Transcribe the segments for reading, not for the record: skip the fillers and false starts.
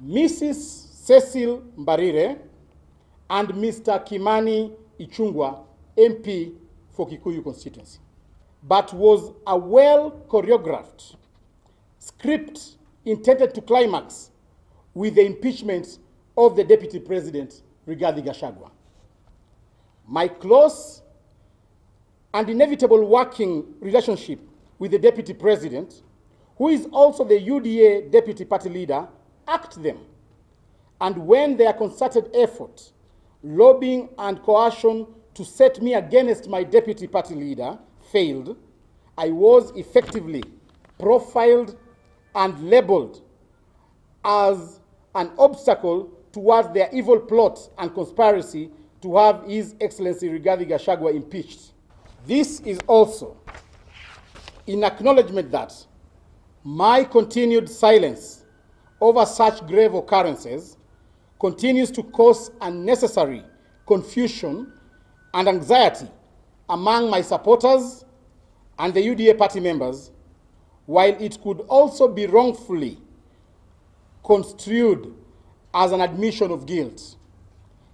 Mrs. Cecil Mbarire and Mr. Kimani Ichungwah, MP for Kikuyu constituency, but was a well-choreographed script intended to climax with the impeachment of the Deputy President, Riggy. My close and inevitable working relationship with the Deputy President, who is also the UDA Deputy Party Leader, act them. And when their concerted effort, lobbying and coercion to set me against my Deputy Party Leader failed, I was effectively profiled and labeled as an obstacle towards their evil plot and conspiracy to have His Excellency Riggy impeached. This is also in acknowledgement that my continued silence over such grave occurrences continues to cause unnecessary confusion and anxiety among my supporters and the UDA party members, while it could also be wrongfully construed as an admission of guilt.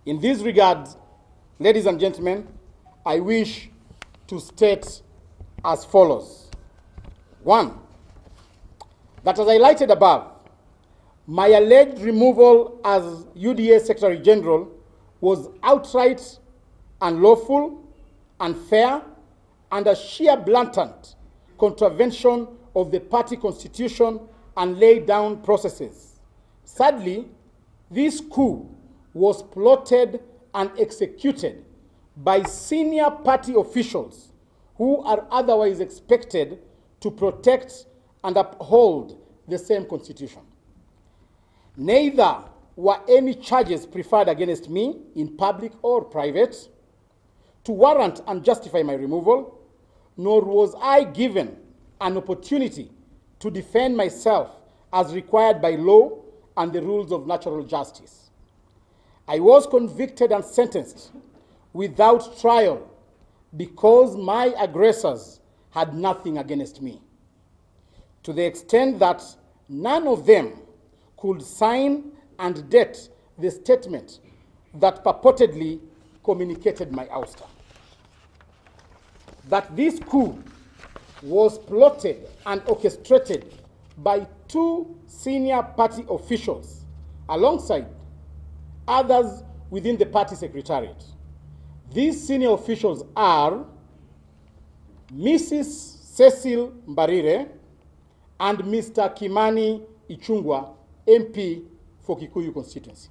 In this regard, ladies and gentlemen, I wish to state as follows. One, that as highlighted above, my alleged removal as UDA Secretary General was outright unlawful, unfair, and a sheer blatant contravention of the party constitution and laid down processes. Sadly, this coup was plotted and executed by senior party officials who are otherwise expected to protect and uphold the same constitution. Neither were any charges preferred against me in public or private to warrant and justify my removal, nor was I given an opportunity to defend myself as required by law and the rules of natural justice. I was convicted and sentenced without trial because my aggressors had nothing against me, to the extent that none of them could sign and date the statement that purportedly communicated my ouster. That this coup was plotted and orchestrated by two senior party officials alongside others within the party secretariat. These senior officials are Mrs. Cecil Mbarire and Mr. Kimani Ichungwah, MP for Kikuyu constituency.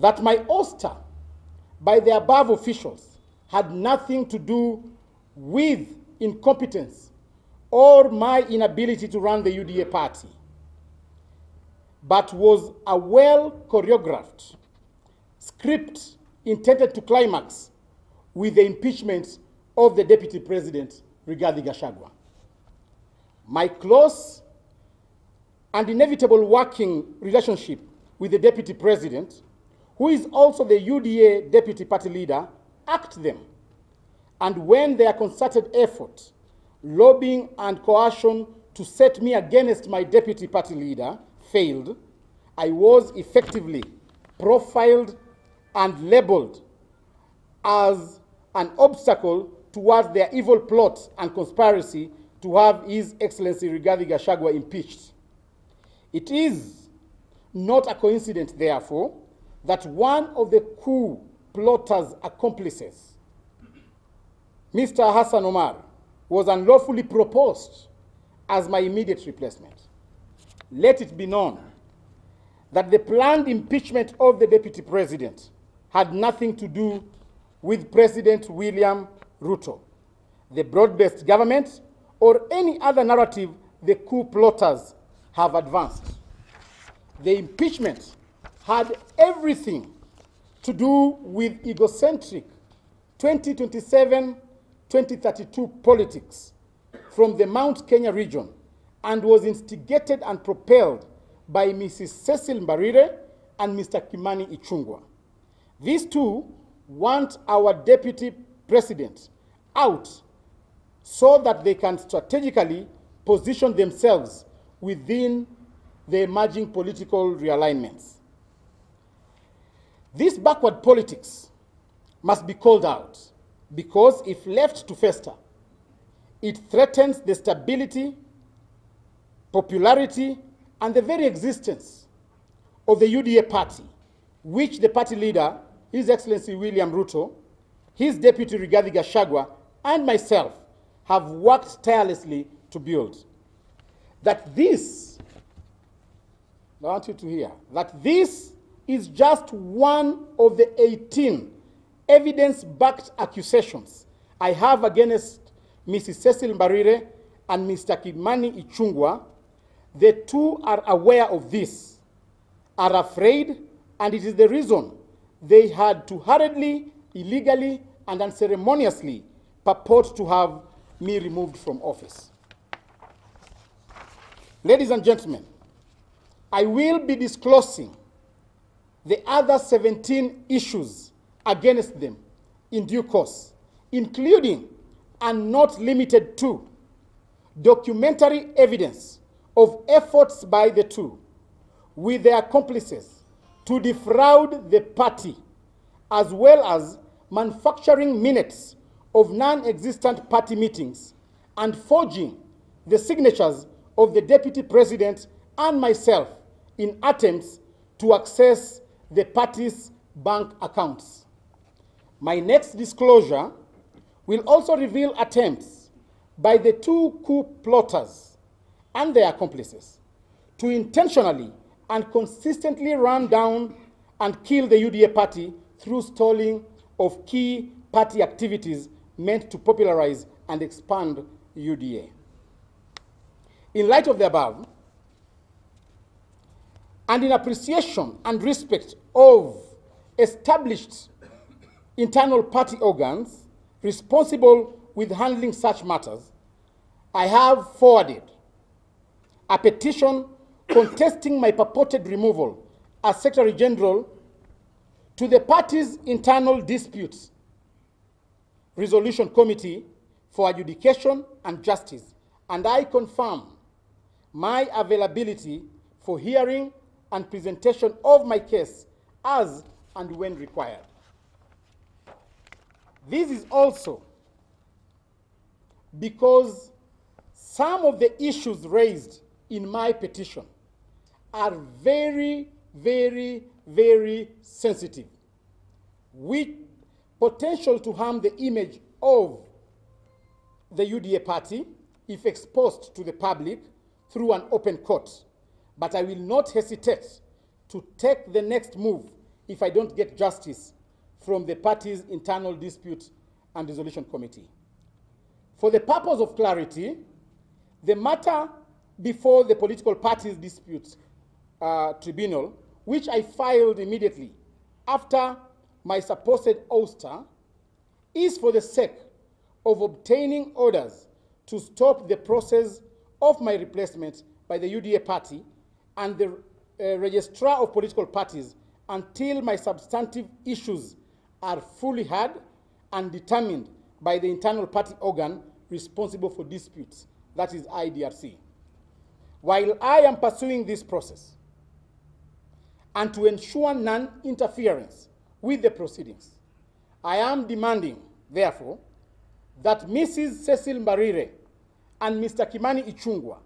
That my ouster by the above officials had nothing to do with incompetence or my inability to run the UDA party, but was a well-choreographed script intended to climax with the impeachment of the Deputy President, Riggy. My close and inevitable working relationship with the Deputy President, who is also the UDA Deputy Party Leader, act them. And when their concerted effort, lobbying and coercion to set me against my Deputy Party Leader failed, I was effectively profiled and labeled as an obstacle towards their evil plot and conspiracy to have His Excellency Riggy impeached. It is not a coincidence, therefore, that one of the coup plotters' accomplices, Mr. Hassan Omar, was unlawfully proposed as my immediate replacement. Let it be known that the planned impeachment of the Deputy President had nothing to do with President William Ruto, the broad-based government, or any other narrative the coup plotters have advanced. The impeachment had everything to do with egocentric 2027-2032 politics from the Mount Kenya region and was instigated and propelled by Mrs. Cecil Mbarire and Mr. Kimani Ichungwah. These two want our Deputy President out so that they can strategically position themselves within the emerging political realignments. This backward politics must be called out because if left to fester, it threatens the stability, popularity, and the very existence of the UDA party, which the party leader, His Excellency William Ruto, his deputy Riggy Gachagua, and myself have worked tirelessly to build. That this, I want you to hear, that this is just one of the 18 evidence-backed accusations I have against Mrs. Cecil Mbarire and Mr. Kimani Ichungwah. The two are aware of this, are afraid, and it is the reason they had to hurriedly, illegally, and unceremoniously purport to have me removed from office. Ladies and gentlemen, I will be disclosing the other 17 issues against them in due course, including and not limited to documentary evidence of efforts by the two with their accomplices to defraud the party, as well as manufacturing minutes of non-existent party meetings and forging the signatures of the Deputy President and myself in attempts to access the party's bank accounts. My next disclosure will also reveal attempts by the two coup plotters and their accomplices to intentionally and consistently run down and kill the UDA party through stalling of key party activities meant to popularize and expand UDA. In light of the above, and in appreciation and respect of established internal party organs responsible with handling such matters, I have forwarded a petition contesting my purported removal as Secretary General to the party's internal disputes resolution committee for adjudication and justice, and I confirm my availability for hearing and presentation of my case as and when required. This is also because some of the issues raised in my petition are very, very, very sensitive, with potential to harm the image of the UDA party if exposed to the public through an open court. But I will not hesitate to take the next move if I don't get justice from the party's internal dispute and resolution committee. For the purpose of clarity, the matter before the political parties dispute tribunal, which I filed immediately after my supposed ouster, is for the sake of obtaining orders to stop the process of my replacement by the UDA party and the registrar of political parties until my substantive issues are fully heard and determined by the internal party organ responsible for disputes, that is IDRC. While I am pursuing this process, and to ensure non-interference with the proceedings, I am demanding, therefore, that Mrs. Cecil Mbarire and Mr. Kimani Ichungwah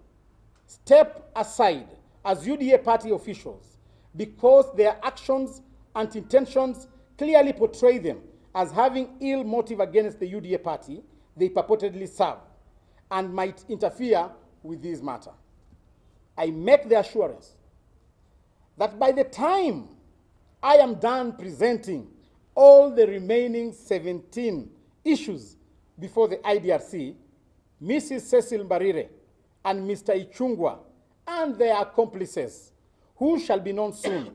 step aside as UDA party officials because their actions and intentions clearly portray them as having ill motive against the UDA party they purportedly serve and might interfere with this matter. I make the assurance that by the time I am done presenting all the remaining 17 issues before the IDRC, Mrs. Cecil Mbarire and Mr. Ichungwah and their accomplices, who shall be known soon,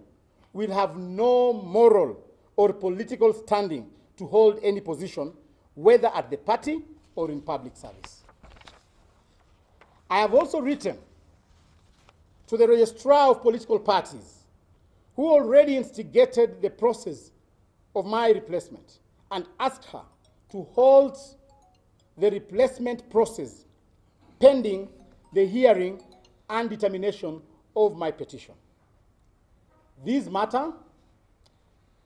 will have no moral or political standing to hold any position, whether at the party or in public service. I have also written to the registrar of political parties, who already instigated the process of my replacement, and asked her to hold the replacement process pending the hearing and determination of my petition. This matter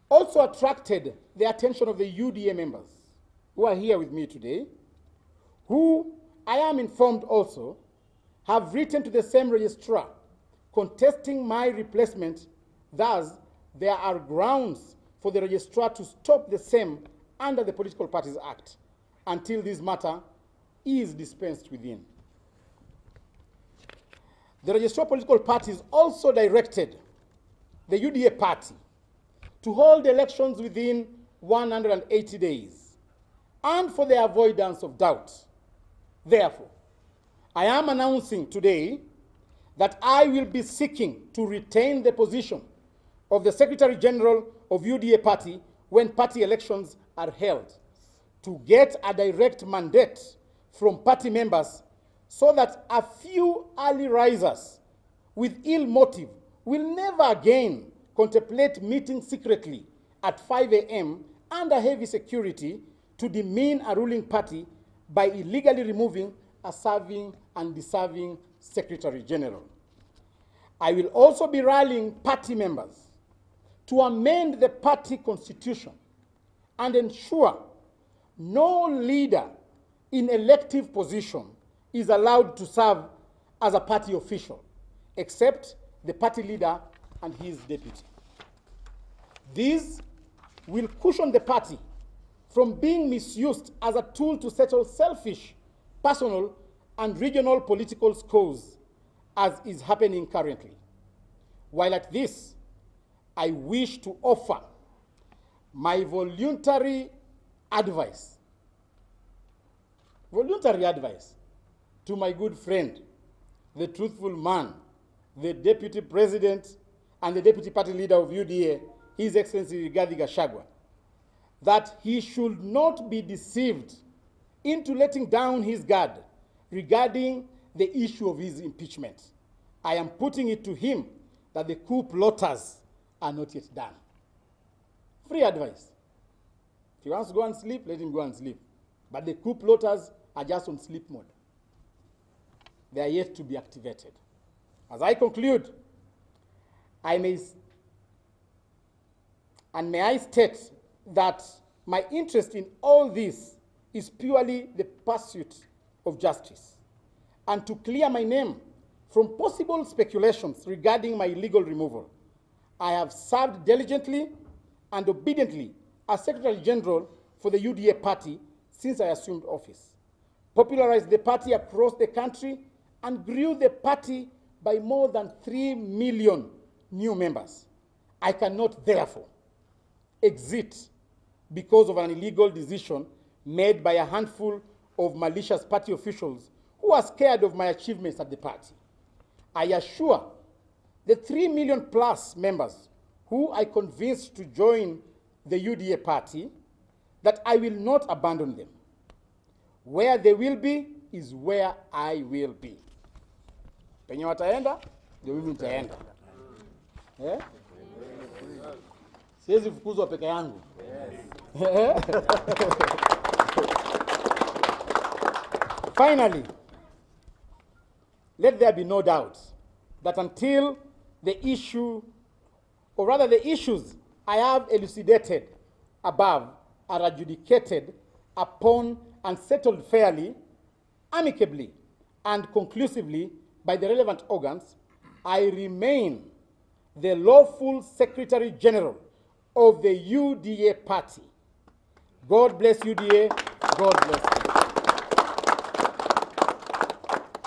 also attracted the attention of the UDA members who are here with me today, who I am informed also have written to the same registrar contesting my replacement. Thus, there are grounds for the registrar to stop the same under the Political Parties Act until this matter is dispensed within. The registrar of political parties also directed the UDA party to hold elections within 180 days, and for the avoidance of doubt. Therefore, I am announcing today that I will be seeking to retain the position of the Secretary General of UDA party when party elections are held, to get a direct mandate from party members so that a few early risers with ill motive will never again contemplate meeting secretly at 5 a.m. under heavy security to demean a ruling party by illegally removing a serving and deserving Secretary General. I will also be rallying party members to amend the party constitution and ensure no leader in elective position is allowed to serve as a party official, except the party leader and his deputy. These will cushion the party from being misused as a tool to settle selfish, personal, and regional political scores, as is happening currently. While at this, I wish to offer my voluntary advice to my good friend, the truthful man, the Deputy President and the Deputy Party Leader of UDA, His Excellency Riggy Gachagua, that he should not be deceived into letting down his guard regarding the issue of his impeachment. I am putting it to him that the coup plotters are not yet done. Free advice. If he wants to go and sleep, let him go and sleep. But the coup plotters are just on sleep mode. They are yet to be activated. As I conclude, may I state that my interest in all this is purely the pursuit of justice, and to clear my name from possible speculations regarding my legal removal. I have served diligently and obediently as Secretary General for the UDA party since I assumed office, popularized the party across the country, and grew the party by more than 3 million new members. I cannot, therefore, exit because of an illegal decision made by a handful of malicious party officials who are scared of my achievements at the party. I assure the 3 million plus members who I convinced to join the UDA party that I will not abandon them. Where they will be is where I will be. Penye wataenda, ndio mimi nitaenda. Siwezi fukuzwa peke yangu. Finally, let there be no doubt that until the issue, or rather the issues I have elucidated above, are adjudicated upon and settled fairly, amicably, and conclusively by the relevant organs, I remain the lawful Secretary General of the UDA party. God bless UDA. God bless.